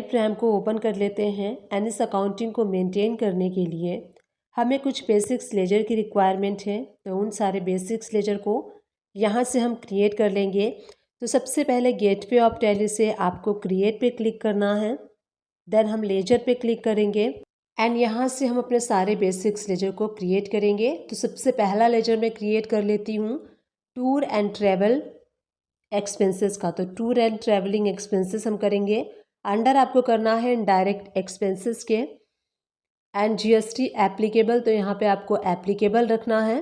Tally prime को open कर लेते हैं एंड इस अकाउंटिंग को मेंटेन करने के लिए हमें कुछ बेसिक्स लेजर की रिक्वायरमेंट है। तो उन सारे बेसिक्स लेजर को यहाँ से हम क्रिएट कर लेंगे। तो सबसे पहले गेटवे ऑफ टैली से आपको क्रिएट पे क्लिक करना है, देन हम लेजर पे क्लिक करेंगे एंड यहाँ से हम अपने सारे बेसिक्स लेजर को क्रिएट करेंगे। तो सबसे पहला लेजर मैं क्रिएट कर लेती हूँ टूर एंड ट्रैवल एक्सपेंसेस का। तो टूर एंड ट्रैवलिंग एक्सपेंसेस हम करेंगे। अंडर आपको करना है डायरेक्ट एक्सपेंसेस के एंड जीएसटी एप्लीकेबल, तो यहाँ पे आपको एप्लीकेबल रखना है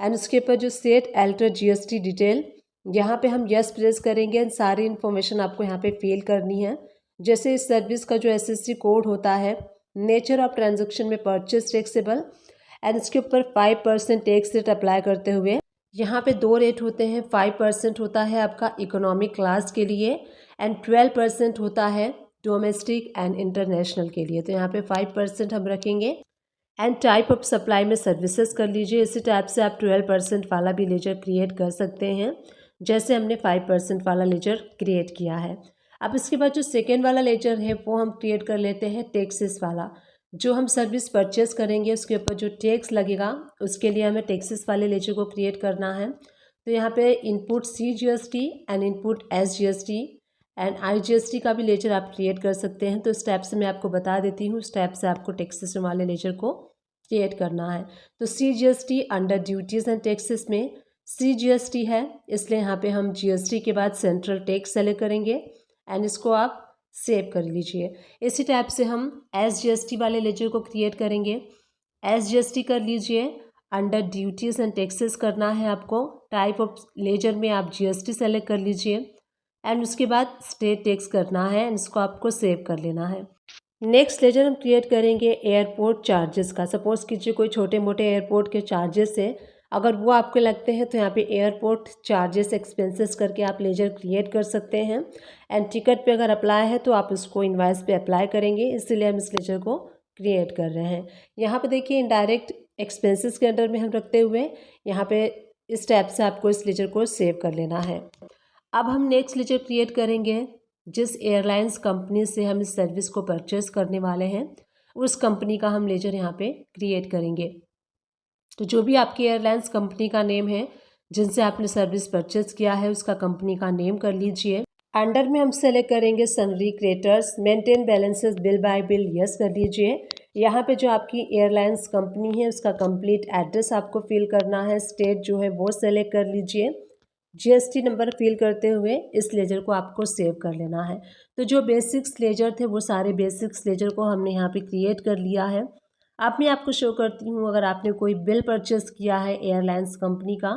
एंड उसके ऊपर जो सेट अल्टर जीएसटी डिटेल, यहाँ पे हम यस प्रेस करेंगे एंड सारी इन्फॉर्मेशन आपको यहाँ पे फिल करनी है। जैसे इस सर्विस का जो एसएससी कोड होता है, नेचर ऑफ ट्रांजैक्शन में परचेस टैक्सेबल एंड इसके ऊपर 5% टैक्स रेट अप्लाई करते हुए यहाँ पे 2 रेट होते हैं। 5% होता है आपका इकोनॉमिक क्लास के लिए एंड 12% होता है डोमेस्टिक एंड इंटरनेशनल के लिए। तो यहाँ पे 5% हम रखेंगे एंड टाइप ऑफ सप्लाई में सर्विसेज कर लीजिए। इसी टाइप से आप 12% वाला भी लेजर क्रिएट कर सकते हैं, जैसे हमने 5% वाला लेजर क्रिएट किया है। अब इसके बाद जो सेकेंड वाला लेजर है वो हम क्रिएट कर लेते हैं टैक्सेस वाला। जो हम सर्विस परचेस करेंगे उसके ऊपर जो टैक्स लगेगा उसके लिए हमें टैक्सेस वाले लेजर को क्रिएट करना है। तो यहाँ पे input CGST and input SGST and IGST का भी लेजर आप क्रिएट कर सकते हैं। तो स्टेप से मैं आपको बता देती हूँ, स्टेप से आपको टैक्सेस वाले लेजर को क्रिएट करना है। तो CGST under duties and taxes में CGST है, इसलिए यहाँ पे हम GST के बाद सेंट्रल टैक्स सेलेक्ट करेंगे एंड इसको आप सेव कर लीजिए। इसी टाइप से हम SGST वाले लेजर को क्रिएट करेंगे। SGST कर लीजिए, अंडर ड्यूटीज़ एंड टैक्सेस करना है आपको। टाइप ऑफ लेजर में आप GST सेलेक्ट कर लीजिए एंड उसके बाद स्टेट टैक्स करना है एंड इसको आपको सेव कर लेना है। नेक्स्ट लेजर हम क्रिएट करेंगे एयरपोर्ट चार्जेस का। सपोज़ कीजिए कोई छोटे मोटे एयरपोर्ट के चार्जेस है, अगर वो आपको लगते हैं तो यहाँ पे एयरपोर्ट चार्जेस एक्सपेंसेस करके आप लेजर क्रिएट कर सकते हैं एंड टिकट पे अगर अप्लाई है तो आप उसको इनवाइस पे अप्लाई करेंगे, इसीलिए हम इस लेजर को क्रिएट कर रहे हैं। यहाँ पे देखिए इनडायरेक्ट एक्सपेंसेस के अंडर में हम रखते हुए यहाँ पे इस टैब से आपको इस लेजर को सेव कर लेना है। अब हम नेक्स्ट लेजर क्रिएट करेंगे जिस एयरलाइंस कंपनी से हम इस सर्विस को परचेस करने वाले हैं उस कंपनी का हम लेजर यहाँ पे क्रिएट करेंगे। तो जो भी आपकी एयरलाइंस कंपनी का नेम है जिनसे आपने सर्विस परचेस किया है उसका कंपनी का नेम कर लीजिए। अंडर में हम सेलेक्ट करेंगे सनरी craters, maintain balances bill bye bill, yes कर लीजिए। यहाँ पे जो आपकी एयरलाइंस कंपनी है उसका कंप्लीट एड्रेस आपको फिल करना है, स्टेट जो है वो सेलेक्ट कर लीजिए। GST नंबर फिल करते हुए इस लेजर को आपको सेव कर लेना है। तो जो बेसिक्स लेजर थे वो सारे बेसिक्स लेजर को हमने यहाँ पे क्रिएट कर लिया है। अब मैं आपको शो करती हूँ, अगर आपने कोई बिल परचेस किया है एयरलाइंस कंपनी का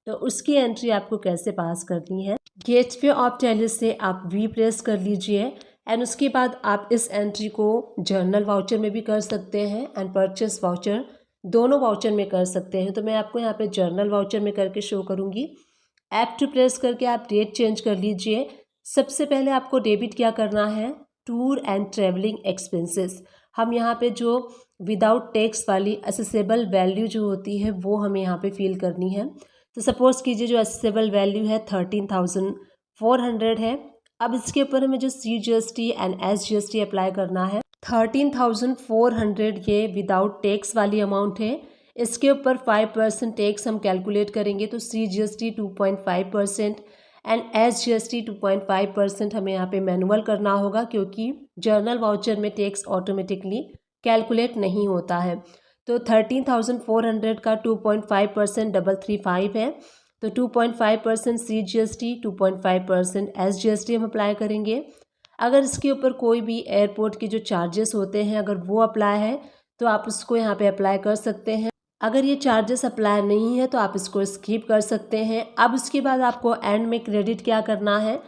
तो उसकी एंट्री आपको कैसे पास करनी है। गेटवे ऑफ टैली से आप V प्रेस कर लीजिए एंड उसके बाद आप इस एंट्री को जर्नल वाउचर में भी कर सकते हैं एंड परचेस वाउचर, दोनों वाउचर में कर सकते हैं। तो मैं आपको यहाँ पे जर्नल वाउचर में करके शो करूँगी। F2 प्रेस करके आप डेट चेंज कर लीजिए। सबसे पहले आपको डेबिट क्या करना है, टूर एंड ट्रैवलिंग एक्सपेंसेस। हम यहाँ पे जो विदाउट टैक्स वाली असेसेबल वैल्यू जो होती है वो हमें यहाँ पे फिल करनी है। तो सपोज़ कीजिए जो असेसेबल वैल्यू है 13,400 है। अब इसके ऊपर हमें जो CGST एंड SGST अप्लाई करना है। 13,400 ये विदाउट टैक्स वाली अमाउंट है, इसके ऊपर 5% टैक्स हम कैलकुलेट करेंगे। तो CGST 2.5% एंड SGST 2.5% हमें यहाँ पे मैनुअल करना होगा, क्योंकि जर्नल वाउचर में टैक्स ऑटोमेटिकली कैलकुलेट नहीं होता है। तो 13,400 का 2.5% 335 है। तो 2.5% CGST, 2.5% SGST हम अप्लाई करेंगे। अगर इसके ऊपर कोई भी एयरपोर्ट के जो चार्जेस होते हैं अगर वो अप्लाई है तो आप उसको यहाँ पे अप्लाई कर सकते हैं। अगर ये चार्जेस अप्लाई नहीं है तो आप इसको स्किप कर सकते हैं। अब उसके बाद आपको एंड में क्रेडिट क्या करना है,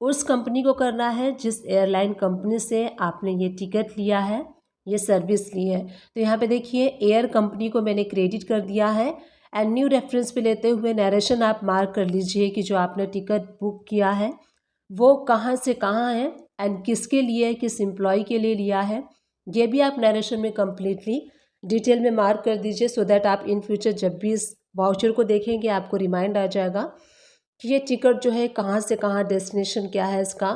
उस कंपनी को करना है जिस एयरलाइन कंपनी से आपने ये टिकट लिया है, ये सर्विस ली है। तो यहाँ पे देखिए एयर कंपनी को मैंने क्रेडिट कर दिया है एंड न्यू रेफरेंस पे लेते हुए नरेशन आप मार्क कर लीजिए कि जो आपने टिकट बुक किया है वो कहाँ से कहाँ है एंड किसके लिए, किस एम्प्लॉय के लिए लिया है, ये भी आप नरेशन में कम्प्लीटली डिटेल में मार्क कर दीजिए, सो दैट आप इन फ्यूचर जब भी इस वाउचर को देखेंगे आपको रिमाइंड आ जाएगा कि ये टिकट जो है कहाँ से कहाँ, डेस्टिनेशन क्या है इसका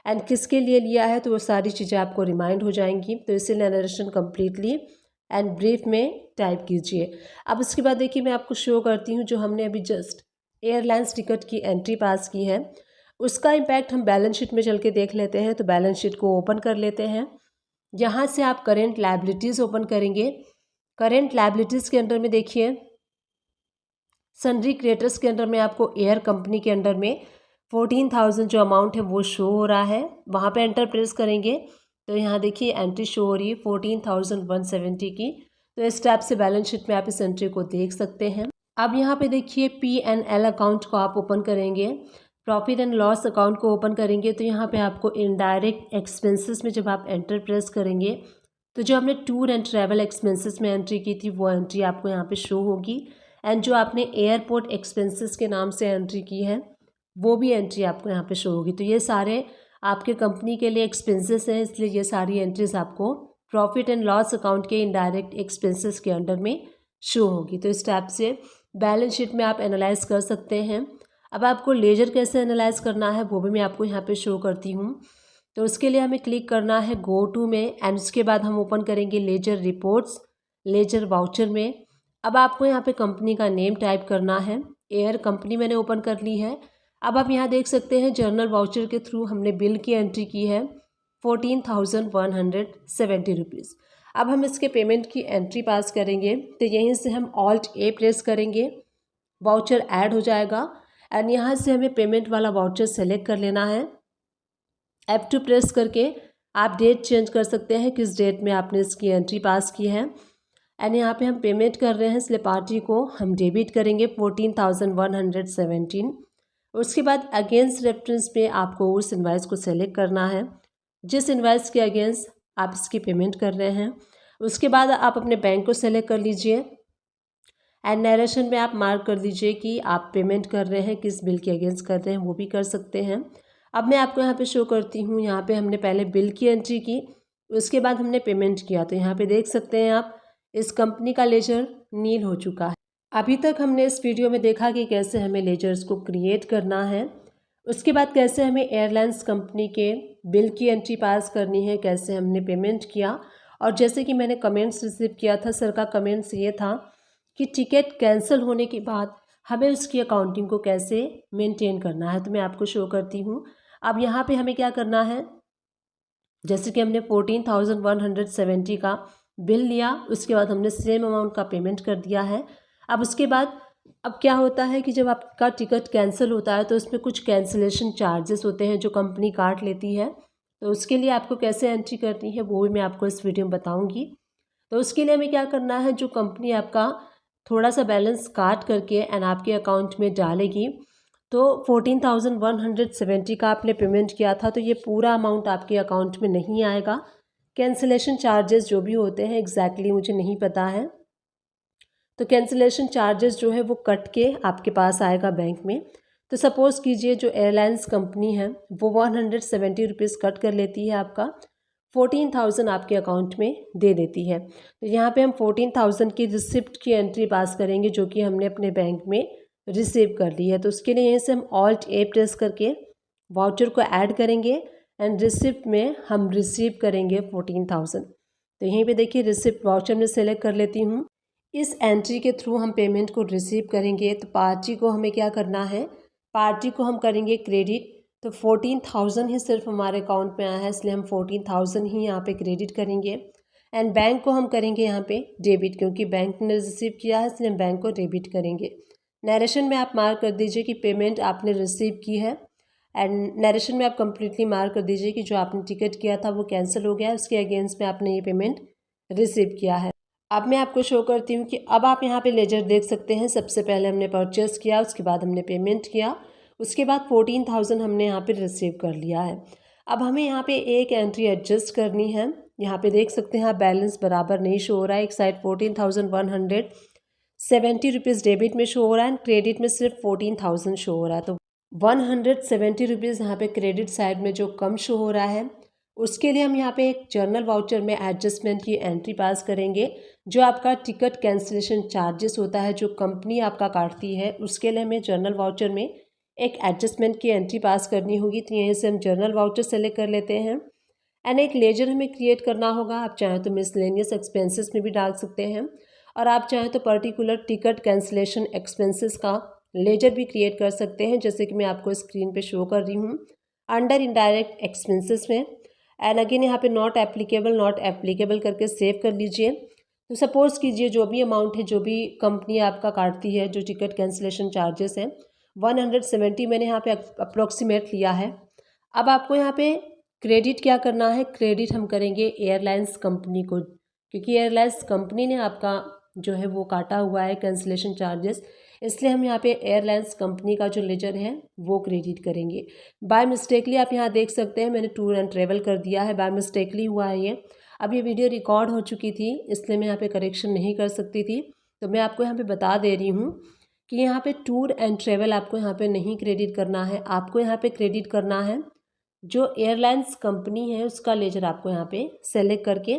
एंड किसके लिए लिया है, तो वो सारी चीज़ें आपको रिमाइंड हो जाएंगी। तो इसीलिए नरेशन कम्प्लीटली एंड ब्रीफ में टाइप कीजिए। अब उसके बाद देखिए मैं आपको शो करती हूँ जो हमने अभी जस्ट एयरलाइंस टिकट की एंट्री पास की है, उसका इम्पैक्ट हम बैलेंस शीट में चल के देख लेते हैं। तो बैलेंस शीट को ओपन कर लेते हैं। यहाँ से आप करेंट लायबिलिटीज़ ओपन करेंगे। करेंट लायबिलिटीज़ के अंडर में देखिए सन्ड्री क्रेडिटर्स के अंडर में आपको एयर कंपनी के अंडर में 14,000 जो अमाउंट है वो शो हो रहा है। वहाँ पे एंटर प्रेस करेंगे तो यहाँ देखिए एंट्री शो हो रही है 14,170 की। तो इस टाइप से बैलेंस शीट में आप इस एंट्री को देख सकते हैं। अब यहाँ पे देखिए P&L अकाउंट को आप ओपन करेंगे, प्रॉफिट एंड लॉस अकाउंट को ओपन करेंगे। तो यहाँ पे आपको इनडायरेक्ट एक्सपेंसेस में जब आप एंटर प्रेस करेंगे तो जो हमने टूर एंड ट्रैवल एक्सपेंसेस में एंट्री की थी वो एंट्री आपको यहाँ पे शो होगी। एंड जो आपने एयरपोर्ट एक्सपेंसेस के नाम से एंट्री की है वो भी एंट्री आपको यहाँ पे शो होगी। तो ये सारे आपके कंपनी के लिए एक्सपेंसेस हैं, इसलिए ये सारी एंट्रीज आपको प्रॉफिट एंड लॉस अकाउंट के इनडायरेक्ट एक्सपेंसेस के अंडर में शो होगी। तो इस टाइप से बैलेंस शीट में आप एनालाइज कर सकते हैं। अब आपको लेजर कैसे एनालाइज करना है वो भी मैं आपको यहाँ पे शो करती हूँ। तो उसके लिए हमें क्लिक करना है गो टू में एंड उसके बाद हम ओपन करेंगे लेजर रिपोर्ट्स, लेजर वाउचर में। अब आपको यहाँ पे कंपनी का नेम टाइप करना है। एयर कंपनी मैंने ओपन कर ली है। अब आप यहाँ देख सकते हैं जर्नल वाउचर के थ्रू हमने बिल की एंट्री की है 14,170 रुपीज़। अब हम इसके पेमेंट की एंट्री पास करेंगे तो यहीं से हम ऑल्ट ए प्रेस करेंगे, वाउचर ऐड हो जाएगा एंड यहाँ से हमें पेमेंट वाला वाउचर सेलेक्ट कर लेना है। F2 प्रेस करके आप डेट चेंज कर सकते हैं किस डेट में आपने इसकी एंट्री पास की है। एंड यहाँ पे हम पेमेंट कर रहे हैं इसलिए पार्टी को हम डेबिट करेंगे 14,117। उसके बाद अगेंस्ट रेफरेंस पे आपको उस इन्वाइस को सेलेक्ट करना है जिस इन्वाइस के अगेंस्ट आप इसकी पेमेंट कर रहे हैं। उसके बाद आप अपने बैंक को सेलेक्ट कर लीजिए एंड नरेशन में आप मार्क कर दीजिए कि आप पेमेंट कर रहे हैं, किस बिल के अगेंस्ट कर रहे हैं वो भी कर सकते हैं। अब मैं आपको यहाँ पे शो करती हूँ। यहाँ पे हमने पहले बिल की एंट्री की, उसके बाद हमने पेमेंट किया। तो यहाँ पे देख सकते हैं आप इस कंपनी का लेजर नील हो चुका है। अभी तक हमने इस वीडियो में देखा कि कैसे हमें लेजर्स को क्रिएट करना है, उसके बाद कैसे हमें एयरलाइंस कंपनी के बिल की एंट्री पास करनी है, कैसे हमने पेमेंट किया। और जैसे कि मैंने कमेंट्स रिसीव किया था, सर का कमेंट्स ये था कि टिकट कैंसिल होने के बाद हमें उसकी अकाउंटिंग को कैसे मेंटेन करना है। तो मैं आपको शो करती हूँ। अब यहाँ पे हमें क्या करना है, जैसे कि हमने 14,170 का बिल लिया, उसके बाद हमने सेम अमाउंट का पेमेंट कर दिया है। अब उसके बाद अब क्या होता है कि जब आपका टिकट कैंसिल होता है तो उसमें कुछ कैंसिलेशन चार्जेस होते हैं जो कंपनी काट लेती है। तो उसके लिए आपको कैसे एंट्री करनी है वो भी मैं आपको इस वीडियो में बताऊंगी। तो उसके लिए हमें क्या करना है, जो कंपनी आपका थोड़ा सा बैलेंस काट करके एंड आपके अकाउंट में डालेगी, तो 14,170 का आपने पेमेंट किया था तो ये पूरा अमाउंट आपके अकाउंट में नहीं आएगा। कैंसिलेशन चार्जेस जो भी होते हैं एग्जैक्टली मुझे नहीं पता है, तो कैंसिलेशन चार्जेस जो है वो कट के आपके पास आएगा बैंक में। तो सपोज़ कीजिए जो एयरलाइंस कंपनी है वो 170 रुपीज़ कट कर लेती है, आपका 14,000 आपके अकाउंट में दे देती है। तो यहाँ पे हम 14,000 की रिसिप्ट की एंट्री पास करेंगे जो कि हमने अपने बैंक में रिसीव कर ली है। तो उसके लिए यहीं से हम ऑल्ट ए प्रेस करके वाउचर को ऐड करेंगे एंड रिसिप्ट में हम रिसीव करेंगे 14,000। तो यहीं पे देखिए रिसिप्ट वाउचर में सेलेक्ट कर लेती हूँ। इस एंट्री के थ्रू हम पेमेंट को रिसीव करेंगे। तो पार्टी को हमें क्या करना है, पार्टी को हम करेंगे क्रेडिट। तो 14,000 ही सिर्फ हमारे अकाउंट में आया है इसलिए हम 14,000 ही यहाँ पे क्रेडिट करेंगे। एंड बैंक को हम करेंगे यहाँ पे डेबिट, क्योंकि बैंक ने रिसीव किया है इसलिए हम बैंक को डेबिट करेंगे। नरेशन में आप मार्क कर दीजिए कि पेमेंट आपने रिसीव की है एंड नरेशन में आप कम्प्लीटली मार्क कर दीजिए कि जो आपने टिकट किया था वो कैंसिल हो गया है, उसके अगेंस्ट में आपने ये पेमेंट रिसीव किया है। अब मैं आपको शो करती हूँ कि अब आप यहाँ पे लेजर देख सकते हैं। सबसे पहले हमने परचेस किया, उसके बाद हमने पेमेंट किया, उसके बाद 14,000 हमने यहाँ पे रिसीव कर लिया है। अब हमें यहाँ पे एक एंट्री एडजस्ट करनी है। यहाँ पे देख सकते हैं आप बैलेंस बराबर नहीं शो हो रहा है। एक साइड 14,170 रुपीज़ डेबिट में शो हो रहा है एंड क्रेडिट में सिर्फ 14,000 शो हो रहा है। तो 170 रुपीज़ यहाँ पे क्रेडिट साइड में जो कम शो हो रहा है, उसके लिए हम यहाँ पे एक जर्नल वाउचर में एडजस्टमेंट की एंट्री पास करेंगे। जो आपका टिकट कैंसिलेशन चार्जेस होता है जो कंपनी आपका काटती है, उसके लिए हमें जर्नल वाउचर में एक एडजस्टमेंट की एंट्री पास करनी होगी। तो यहीं से हम जर्नल वाउचर सेलेक्ट कर लेते हैं एंड एक लेजर हमें क्रिएट करना होगा। आप चाहें तो मिसलेनियस एक्सपेंसेस में भी डाल सकते हैं और आप चाहें तो पर्टिकुलर टिकट कैंसिलेशन एक्सपेंसेस का लेजर भी क्रिएट कर सकते हैं, जैसे कि मैं आपको स्क्रीन पे शो कर रही हूँ अंडर इनडायरेक्ट एक्सपेंसेस में। एंड अगेन यहाँ पे नॉट एप्लीकेबल करके सेव कर लीजिए। तो सपोज़ कीजिए जो भी अमाउंट है, जो भी कंपनी आपका काटती है, जो टिकट कैंसिलेशन चार्जेस हैं 170 मैंने यहाँ पे अप्रोक्सीमेट लिया है। अब आपको यहाँ पे क्रेडिट क्या करना है, क्रेडिट हम करेंगे एयरलाइंस कंपनी को, क्योंकि एयरलाइंस कंपनी ने आपका जो है वो काटा हुआ है कैंसिलेशन चार्जेस, इसलिए हम यहाँ पे एयरलाइंस कंपनी का जो लेजर है वो क्रेडिट करेंगे। बाय मिस्टेकली आप यहाँ देख सकते हैं मैंने टूर एंड ट्रेवल कर दिया है, बाय मिस्टेकली हुआ है ये। अब ये वीडियो रिकॉर्ड हो चुकी थी इसलिए मैं यहाँ पे करेक्शन नहीं कर सकती थी, तो मैं आपको यहाँ पे बता दे रही हूँ कि यहाँ पे टूर एंड ट्रेवल आपको यहाँ पे नहीं क्रेडिट करना है। आपको यहाँ पे क्रेडिट करना है जो एयरलाइंस कंपनी है उसका लेजर आपको यहाँ पे सेलेक्ट करके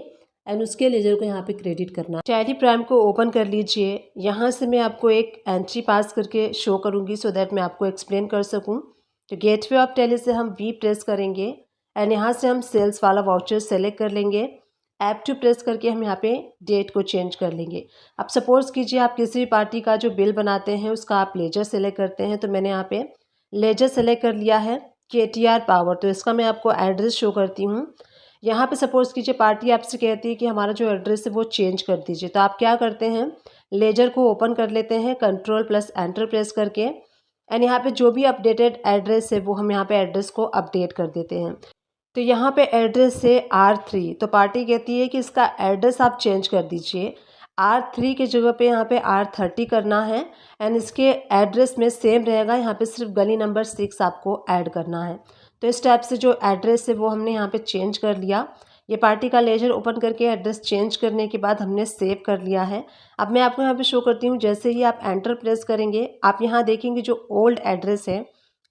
एंड उसके लेजर को यहाँ पे क्रेडिट करना है। टैली प्राइम को ओपन कर लीजिए। यहाँ से मैं आपको एक एंट्री पास करके शो करूँगी सो दैट मैं आपको एक्सप्लेन कर सकूँ। तो गेटवे ऑफ टैली से हम वी प्रेस करेंगे एंड यहाँ से हम सेल्स वाला वाउचर सेलेक्ट कर लेंगे। ऐप टू प्रेस करके हम यहाँ पे डेट को चेंज कर लेंगे। अब सपोज कीजिए आप किसी भी पार्टी का जो बिल बनाते हैं उसका आप लेजर सेलेक्ट करते हैं, तो मैंने यहाँ पे लेजर सेलेक्ट कर लिया है KTR पावर। तो इसका मैं आपको एड्रेस शो करती हूँ। यहाँ पे सपोज कीजिए पार्टी आपसे कहती है कि हमारा जो एड्रेस है वो चेंज कर दीजिए, तो आप क्या करते हैं लेजर को ओपन कर लेते हैं Ctrl+Enter प्रेस करके एंड यहाँ पे जो भी अपडेटेड एड्रेस है वो हम यहाँ पे एड्रेस को अपडेट कर देते हैं। तो यहाँ पे एड्रेस है R3, तो पार्टी कहती है कि इसका एड्रेस आप चेंज कर दीजिए। R3 की जगह पे यहाँ पे R30 करना है एंड इसके एड्रेस में सेम रहेगा, यहाँ पे सिर्फ गली नंबर 6 आपको ऐड करना है। तो इस टाइप से जो एड्रेस है वो हमने यहाँ पे चेंज कर लिया। ये पार्टी का लेजर ओपन करके एड्रेस चेंज करने के बाद हमने सेव कर लिया है। अब मैं आपको यहाँ पे शो करती हूँ, जैसे ही आप एंटर प्रेस करेंगे आप यहाँ देखेंगे जो ओल्ड एड्रेस है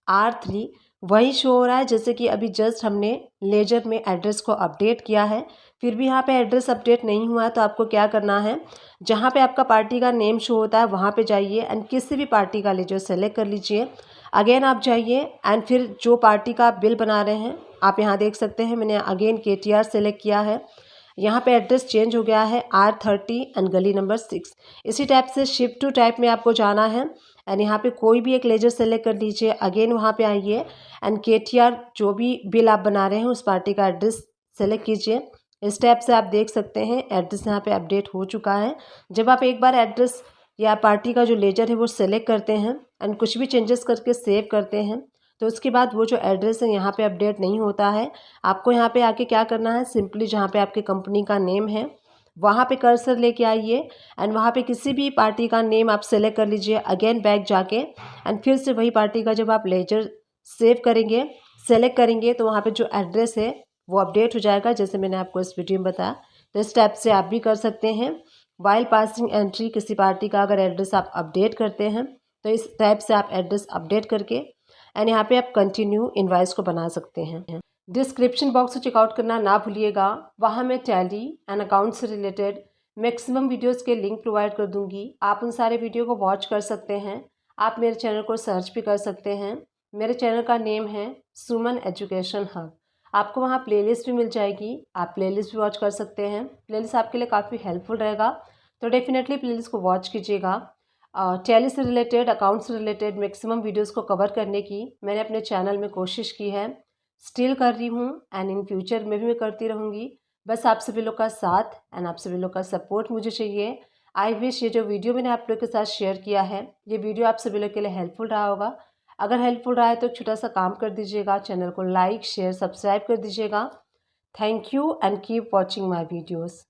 R3 वही शो हो रहा है, जैसे कि अभी जस्ट हमने लेजर में एड्रेस को अपडेट किया है। फिर भी यहाँ पे एड्रेस अपडेट नहीं हुआ, तो आपको क्या करना है, जहाँ पे आपका पार्टी का नेम शो होता है वहाँ पे जाइए एंड किसी भी पार्टी का लेजर सेलेक्ट कर लीजिए। अगेन आप जाइए एंड फिर जो पार्टी का आप बिल बना रहे हैं आप यहाँ देख सकते हैं मैंने अगेन KTR सेलेक्ट किया है। यहाँ पे एड्रेस चेंज हो गया है R30 एंड गली नंबर 6। इसी टाइप से शिफ्ट टू टाइप में आपको जाना है एंड यहाँ पे कोई भी एक लेजर सेलेक्ट कर लीजिए। अगेन वहाँ पे आइए एंड KTR जो भी बिल आप बना रहे हैं उस पार्टी का एड्रेस सेलेक्ट कीजिए। इस टाइप से आप देख सकते हैं एड्रेस यहाँ पे अपडेट हो चुका है। जब आप एक बार एड्रेस या पार्टी का जो लेजर है वो सेलेक्ट करते हैं एंड कुछ भी चेंजेस करके सेव करते हैं तो उसके बाद वो जो एड्रेस है यहाँ पे अपडेट नहीं होता है। आपको यहाँ पे आके क्या करना है, सिंपली जहाँ पे आपके कंपनी का नेम है वहाँ पे कर्सर लेके आइए एंड वहाँ पे किसी भी पार्टी का नेम आप सेलेक्ट कर लीजिए। अगेन बैक जाके एंड फिर से वही पार्टी का जब आप लेजर सेव करेंगे सेलेक्ट करेंगे तो वहाँ पे जो एड्रेस है वो अपडेट हो जाएगा, जैसे मैंने आपको इस वीडियो में बताया। तो इस टाइप से आप भी कर सकते हैं। वाइल पासिंग एंट्री किसी पार्टी का अगर एड्रेस आप अपडेट करते हैं तो इस टाइप से आप एड्रेस अपडेट करके एंड यहाँ पे आप कंटिन्यू इनवॉइस को बना सकते हैं। डिस्क्रिप्शन बॉक्स को चेकआउट करना ना भूलिएगा, वहाँ मैं टैली एंड अकाउंट से रिलेटेड मैक्सिमम वीडियोस के लिंक प्रोवाइड कर दूँगी। आप उन सारे वीडियो को वॉच कर सकते हैं। आप मेरे चैनल को सर्च भी कर सकते हैं। मेरे चैनल का नेम है सुमन एजुकेशन हब। आपको वहाँ प्लेलिस्ट भी मिल जाएगी, आप प्लेलिस्ट भी वॉच कर सकते हैं। प्लेलिस्ट आपके लिए काफ़ी हेल्पफुल रहेगा, तो डेफिनेटली प्लेलिस्ट को वॉच कीजिएगा। टैली से रिलेटेड, अकाउंट से रिलेटेड मैक्सिमम वीडियोस को कवर करने की मैंने अपने चैनल में कोशिश की है, स्टिल कर रही हूँ एंड इन फ्यूचर में भी मैं करती रहूँगी। बस आप सभी लोग का साथ एंड आप सभी लोग का सपोर्ट मुझे चाहिए। आई विश ये जो वीडियो मैंने आप लोग के साथ शेयर किया है ये वीडियो आप सभी लोग के लिए हेल्पफुल रहा होगा। अगर हेल्पफुल रहा है तो छोटा सा काम कर दीजिएगा, चैनल को लाइक शेयर सब्सक्राइब कर दीजिएगा। Thank you and keep watching my videos.